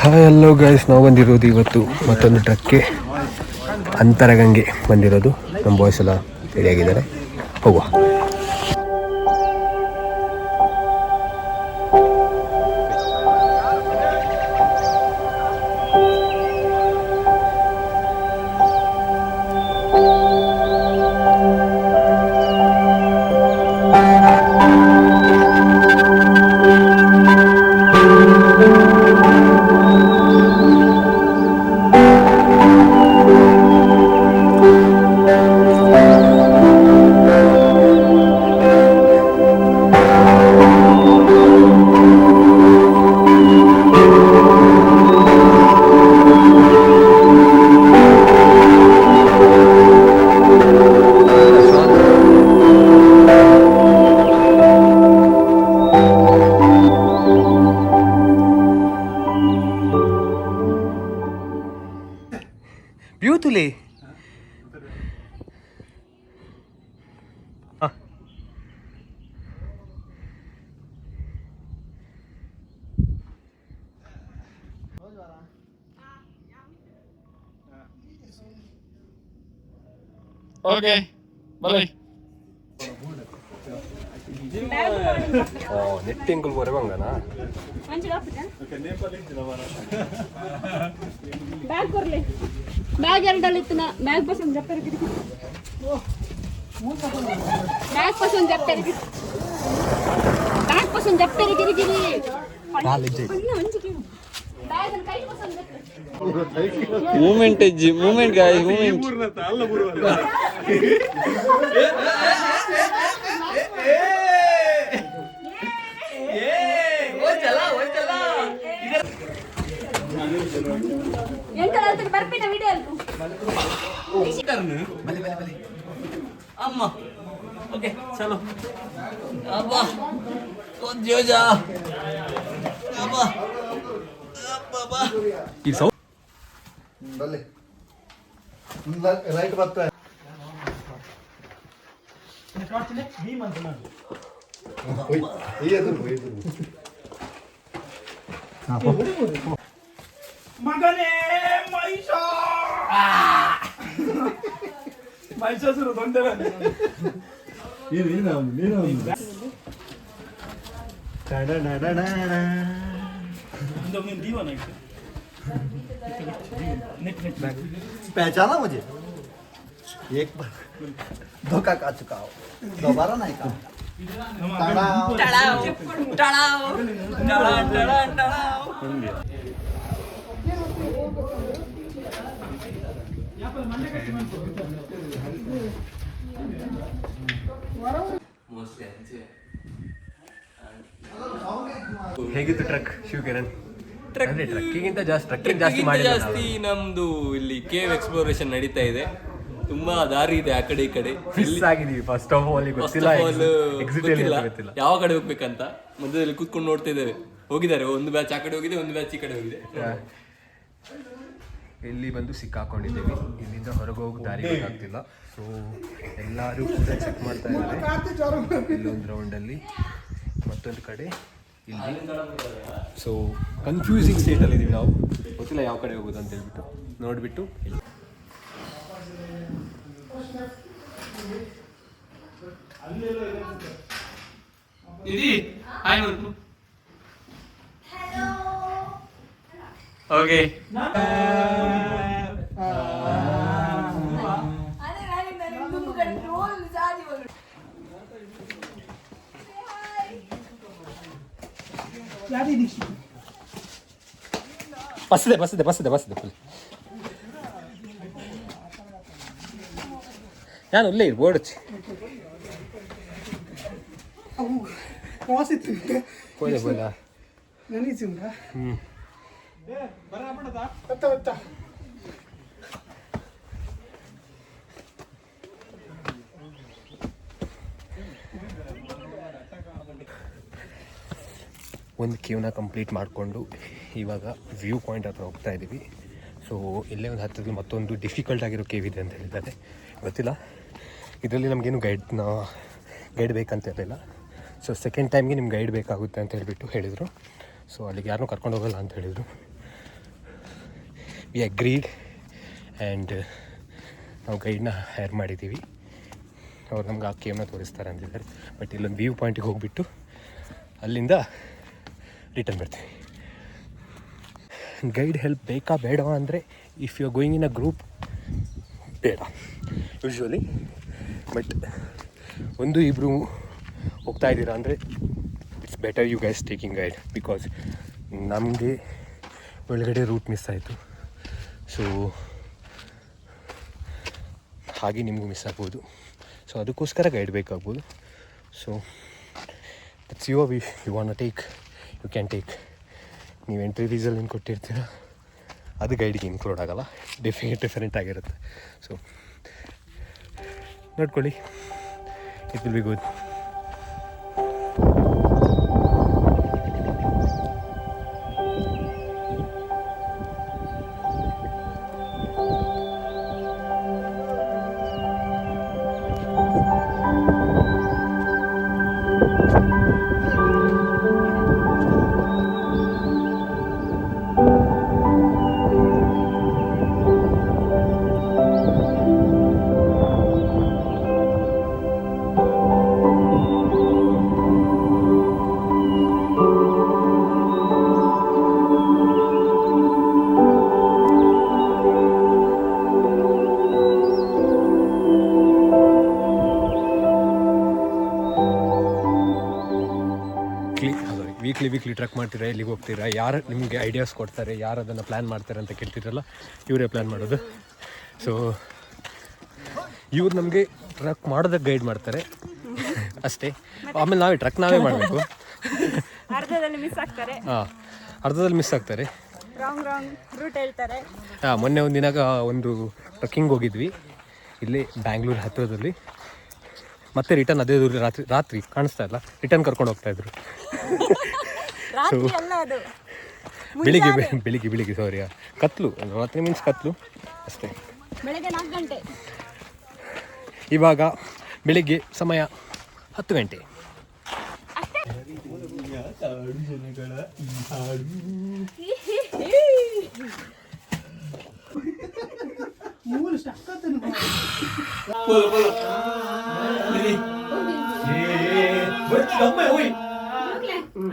Hello guys, ನಾವು ಬಂದಿರೋದು ಇವತ್ತು ಮತ್ತೊಂದು ಟ್ರಕ್ಗೆ. ಅಂತರಗಂಗೆ ಬಂದಿರೋದು. ನಮ್ಮ ಬಾಯ್ಸ್ ಎಲ್ಲ ರೆಡಿಯಾಗಿದ್ದಾರೆ, ಹೋಗುವ. ಬ್ಯೂತುಲಿ ಓಕೆ ಬಾಯ್. ನೆಟ್ಟಿಂಗುಲ್ ಬರೆ ಬಂಗನಾ ಬ್ಯಾಗ್ ಕೊರ್ಲಿ. ಬ್ಯಾಗ್ ಎರಡಲ್ಲಿ ಇತ್ತು. ಬ್ಯಾಗ್ ಪಸಂದ್ ಜಪ್ಪರ್ ಬ್ಯಾಗ್ ಪಸಂದ್ ಜಪ್ಪರ್ ಬ್ಯಾಗ್ ಪಸಂದ್ ಜಪ್ಪರ್ ಗಿರಿಗಿರಿ ಮೂಮೆಂಟ್ ಅಜ್ಜಿ, ಮೂಮೆಂಟ್ ಗಾಯ್, ಮೂಮೆಂಟ್. ಬರ್ಪಿನ ವಿಡಿಯೋ ಅಮ್ಮ ಓಕೆ ಚಲೋ. ಅಬ್ಬಾ ಜೋಜಾ ಅಬ್ಬಾ ಅಬ್ಬಾ ಈ ಸೌ ಬಲ್ಲೆ ಲೈಟ್ ಬರ್ತಾ ಮಗನೇ ಮಹಿಷಾಸುರ ತೊಂದರೆ पहचाना मुझे? एक बार धोखा खा चुका हो, दोबारा नहीं खा. ಹೇಗಿತ್ತು ಟ್ರಕ್ ಶಿವಕಿರಣ್? ಟ್ರಕ್ಕಿಂತ ಜಾಸ್ತಿ ನಮ್ದು ಇಲ್ಲಿ ಕೇವ್ ಎಕ್ಸ್ಪ್ಲೋರೇಷನ್ ನಡೀತಾ ಇದೆ. ತುಂಬಾ ದಾರಿ ಇದೆ, ಆ ಕಡೆ ಈ ಕಡೆ. ಫಸ್ಟ್ ಆಫ್ ಆಲ್ ಗೊತ್ತಿಲ್ಲ ಯಾವ ಕಡೆ ಹೋಗ್ಬೇಕಂತ ಮಧ್ಯದಲ್ಲಿ ಕೂತ್ಕೊಂಡು ನೋಡ್ತಾ ಇದ್ದೇವೆ. ಹೋಗಿದ್ದಾರೆ, ಒಂದು ಬ್ಯಾಚ್ ಆ ಕಡೆ ಹೋಗಿದೆ, ಒಂದು ಬ್ಯಾಚ್ ಈ ಕಡೆ ಹೋಗಿದೆ. ಇಲ್ಲಿ ಬಂದು ಸಿಕ್ಕಾಕೊಂಡಿದ್ದೀವಿ. ಇಲ್ಲಿಂದ ಹೊರಗೆ ಹೋಗಿ ದಾರಿ ಗೊತ್ತಾಗ್ತಿಲ್ಲ. ಸೊ ಎಲ್ಲರೂ ಕೂಡ ಚೆಕ್ ಮಾಡ್ತಾ ಇದ್ದಾರೆ. ಇಲ್ಲೊಂದು ರೌಂಡಲ್ಲಿ, ಮತ್ತೊಂದು ಕಡೆ ಇಲ್ಲಿ. ಸೊ ಕನ್ಫ್ಯೂಸಿಂಗ್ ಸ್ಟೇಟಲ್ಲಿ ಇದ್ದೀವಿ ನಾವು. ಗೊತ್ತಿಲ್ಲ ಯಾವ ಕಡೆ ಹೋಗೋದು ಅಂತ ಹೇಳ್ಬಿಟ್ಟು ನೋಡಿಬಿಟ್ಟು ಓಕೆ ಬಸ್ಸಿದೆ ನಾನು ಇಲ್ಲೇ ಓಡಚ್ಚಿ ಒಂದು ಕೇವ್ನ ಕಂಪ್ಲೀಟ್ ಮಾಡಿಕೊಂಡು ಇವಾಗ ವ್ಯೂ ಪಾಯಿಂಟ್ ಹತ್ರ ಹೋಗ್ತಾ ಇದ್ದೀವಿ. ಸೊ ಇಲ್ಲೇ ಒಂದು ಹತ್ತಿರದಲ್ಲಿ ಮತ್ತೊಂದು ಡಿಫಿಕಲ್ಟ್ ಆಗಿರೋ ಕೇವ್ ಇದೆ ಅಂತ ಹೇಳಿದ್ದಾರೆ. ಗೊತ್ತಿಲ್ಲ, ಇದರಲ್ಲಿ ನಮಗೇನು ಗೈಡ್ ಬೇಕಂತ ಇರಲಿಲ್ಲ. ಸೊ ಸೆಕೆಂಡ್ ಟೈಮ್ಗೆ ನಿಮ್ಗೆ ಗೈಡ್ ಬೇಕಾಗುತ್ತೆ ಅಂತ ಹೇಳಿದರು. ಸೊ ಅಲ್ಲಿಗೆ ಯಾರನ್ನೂ ಕರ್ಕೊಂಡು ಹೋಗಲ್ಲ ಅಂತ ಹೇಳಿದರು. ವಿ ಅಗ್ರೀಡ್ ಆ್ಯಂಡ್ ನಾವು ಗೈಡ್ನ ಹೈರ್ ಮಾಡಿದ್ದೀವಿ. ಅವ್ರು ನಮ್ಗೆ ಆ ಕೇವ್ನ ತೋರಿಸ್ತಾರೆ ಅಂತಿದ್ದಾರೆ. ಬಟ್ ಇಲ್ಲೊಂದು ವ್ಯೂ ಪಾಯಿಂಟಿಗೆ ಹೋಗಿಬಿಟ್ಟು ಅಲ್ಲಿಂದ ರಿಟರ್ನ್ ಬರ್ತೀವಿ. ಗೈಡ್ ಹೆಲ್ಪ್ ಬೇಕಾ ಬೇಡವಾ ಅಂದರೆ if you are going in a group ಬೇಡ ಯೂಶ್ವಲಿ. ಬಟ್ 1-2 ಹೋಗ್ತಾ ಇದ್ದೀರಾ ಅಂದರೆ it's better you guys taking guide. Because ನಮಗೆ ಒಳಗಡೆ ರೂಟ್ ಮಿಸ್ ಆಯಿತು. ಸೊ ಹಾಗೆ ನಿಮಗೂ ಮಿಸ್ ಆಗ್ಬೋದು. ಸೊ ಅದಕ್ಕೋಸ್ಕರ ಗೈಡ್ ಬೇಕಾಗ್ಬೋದು. So it's your we you want take you can take. ನೀವು ಎಂಟ್ರಿ ಫೀಸಲ್ಲಿ ಏನು ಕೊಟ್ಟಿರ್ತೀರ ಅದು ಗೈಡಿಗೆ ಇನ್ಕ್ಲೂಡ್ ಆಗೋಲ್ಲ, ಡಿಫರೆಂಟ್ ಆಗಿರುತ್ತೆ. ಸೊ ನೋಡ್ಕೊಳ್ಳಿ, it will be good. Weekly trek ಮಾಡ್ತೀರಾ, ಎಲ್ಲಿಗೆ ಹೋಗ್ತೀರಾ, ಯಾರು ನಿಮಗೆ ಐಡಿಯಾಸ್ ಕೊಡ್ತಾರೆ, ಯಾರು ಅದನ್ನು ಪ್ಲ್ಯಾನ್ ಮಾಡ್ತಾರೆ ಅಂತ ಕೇಳ್ತಿರಲ್ಲ, ಇವರೇ ಪ್ಲ್ಯಾನ್ ಮಾಡೋದು. ಸೊ ಇವ್ರು ನಮಗೆ ಟ್ರಕ್ ಮಾಡೋದಕ್ಕೆ ಗೈಡ್ ಮಾಡ್ತಾರೆ ಅಷ್ಟೇ. ಆಮೇಲೆ ನಾವೇ ಮಾಡಬೇಕು. ಅರ್ಧದಲ್ಲಿ ಮಿಸ್ ಆಗ್ತಾರೆ. ಅರ್ಧದಲ್ಲಿ ಮಿಸ್ ಆಗ್ತಾರೆ. ರಾಂಗ್ ರೂಟ್ ಹೇಳ್ತಾರೆ. ಮೊನ್ನೆ ಒಂದಿನ ಒಂದು ಟ್ರಕ್ಕಿಂಗ್ ಹೋಗಿದ್ವಿ ಇಲ್ಲಿ ಬ್ಯಾಂಗ್ಳೂರು ಹತ್ತಿರದಲ್ಲಿ. ಮತ್ತೆ ರಿಟರ್ನ್ ಅದೇ ದೂರ ರಾತ್ರಿ ಕಾಣಿಸ್ತಾ ಇಲ್ಲ, ರಿಟರ್ನ್ ಕರ್ಕೊಂಡು ಹೋಗ್ತಾಯಿದ್ರು. ಸೊ ಬೆಳಿಗ್ಗೆ ಸಾರಿ ಕತ್ಲು, ರಾತ್ರಿ ಮೀನ್ಸ್ ಕತ್ಲು ಅಷ್ಟೇ. ಬೆಳಗ್ಗೆ 4 ಗಂಟೆ, ಇವಾಗ ಬೆಳಿಗ್ಗೆ ಸಮಯ 10 ಗಂಟೆ.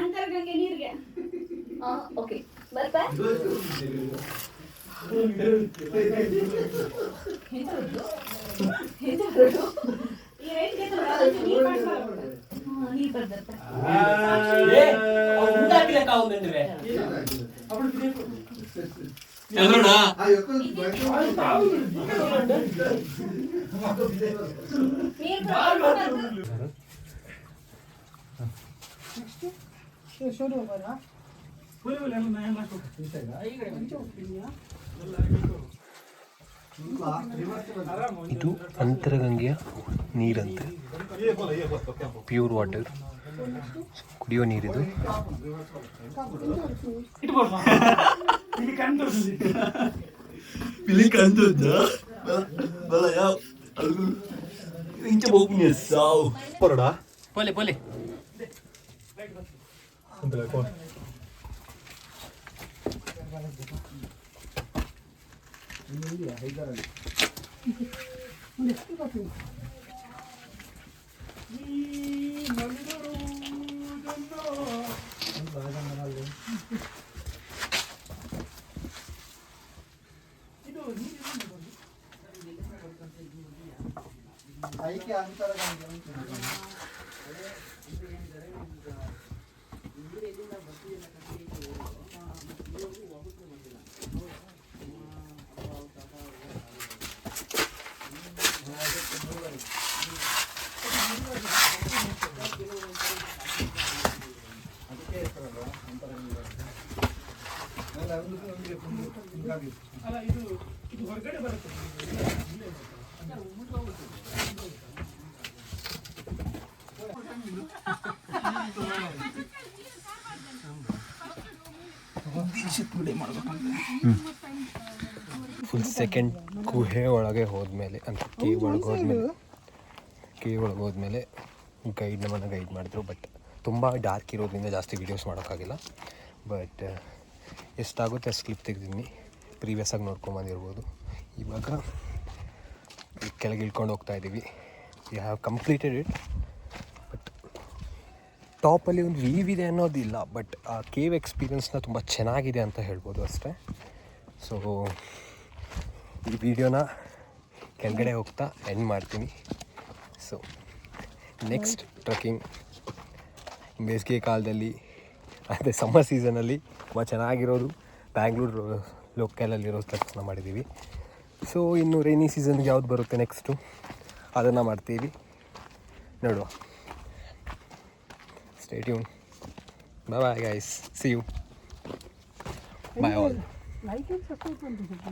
ಅಂತರ್ಗಂಗೆ ನೀರಿಗೆ ಓಕೆ ಬರ್ತಾ ಇದು ಅಂತರಗಂಗೆಯ ನೀರಂತೆ, ಪ್ಯೂರ್ ವಾಟರ್, ಕುಡಿಯೋ ನೀರಿದು. ಪೋಲೆ ಹೊರಗಡೆ ಬರುತ್ತೆ. ಫುಲ್ ಸೆಕೆಂಡ್ ಗುಹೆ ಒಳಗೆ ಹೋದ್ಮೇಲೆ ಅಂತ ಕೇವ್ ಒಳಗೆ ಹೋದ್ಮೇಲೆ ಗೈಡ್ ನಮ್ಮನ್ನು ಗೈಡ್ ಮಾಡಿದ್ರು. ಬಟ್ ತುಂಬ ಡಾರ್ಕ್ ಇರೋದ್ರಿಂದ ಜಾಸ್ತಿ ವೀಡಿಯೋಸ್ ಮಾಡೋಕ್ಕಾಗಿಲ್ಲ. ಬಟ್ ಎಷ್ಟಾಗುತ್ತೆ ಅಷ್ಟು ಕ್ಲಿಪ್ ತೆಗೆದಿದ್ದೀನಿ. ಪ್ರೀವಿಯಸ್ಸಾಗಿ ನೋಡ್ಕೊಂಬಂದಿರ್ಬೋದು. ಇವಾಗ ಕೆಳಗೆ ಇಳ್ಕೊಂಡು ಹೋಗ್ತಾ ಇದ್ದೀವಿ. We have completed it. But ಟಾಪಲ್ಲಿ ಒಂದು ವ್ಯೂ ಇದೆ ಅನ್ನೋದಿಲ್ಲ, ಬಟ್ ಆ ಕೇವ್ ಎಕ್ಸ್ಪೀರಿಯನ್ಸ್ನ ತುಂಬ ಚೆನ್ನಾಗಿದೆ ಅಂತ ಹೇಳ್ಬೋದು ಅಷ್ಟೇ. ಸೊ ಈ ವಿಡಿಯೋನ ಕೆಳಗಡೆ ಹೋಗ್ತಾ ಎಂಡ್ ಮಾಡ್ತೀನಿ. ಸೊ ನೆಕ್ಸ್ಟ್ ಟ್ರೆಕ್ಕಿಂಗ್ ಬೇಸಿಗೆ ಕಾಲದಲ್ಲಿ, ಅದೇ ಸಮ್ಮರ್ ಸೀಸನಲ್ಲಿ ತುಂಬ ಚೆನ್ನಾಗಿರೋದು ಬ್ಯಾಂಗ್ಳೂರು ಲೋಕಲಲ್ಲಿರೋ ಟ್ರೆಕ್ಸ್ನ ಮಾಡಿದ್ದೀವಿ. ಸೊ ಇನ್ನು ರೈನಿ ಸೀಸನ್ಗೆ ಯಾವ್ದು ಬರುತ್ತೆ ನೆಕ್ಸ್ಟು ಅದನ್ನು ಮಾಡ್ತೀವಿ, ನೋಡುವ. Stay tune. Bye guys, see you. Bye all.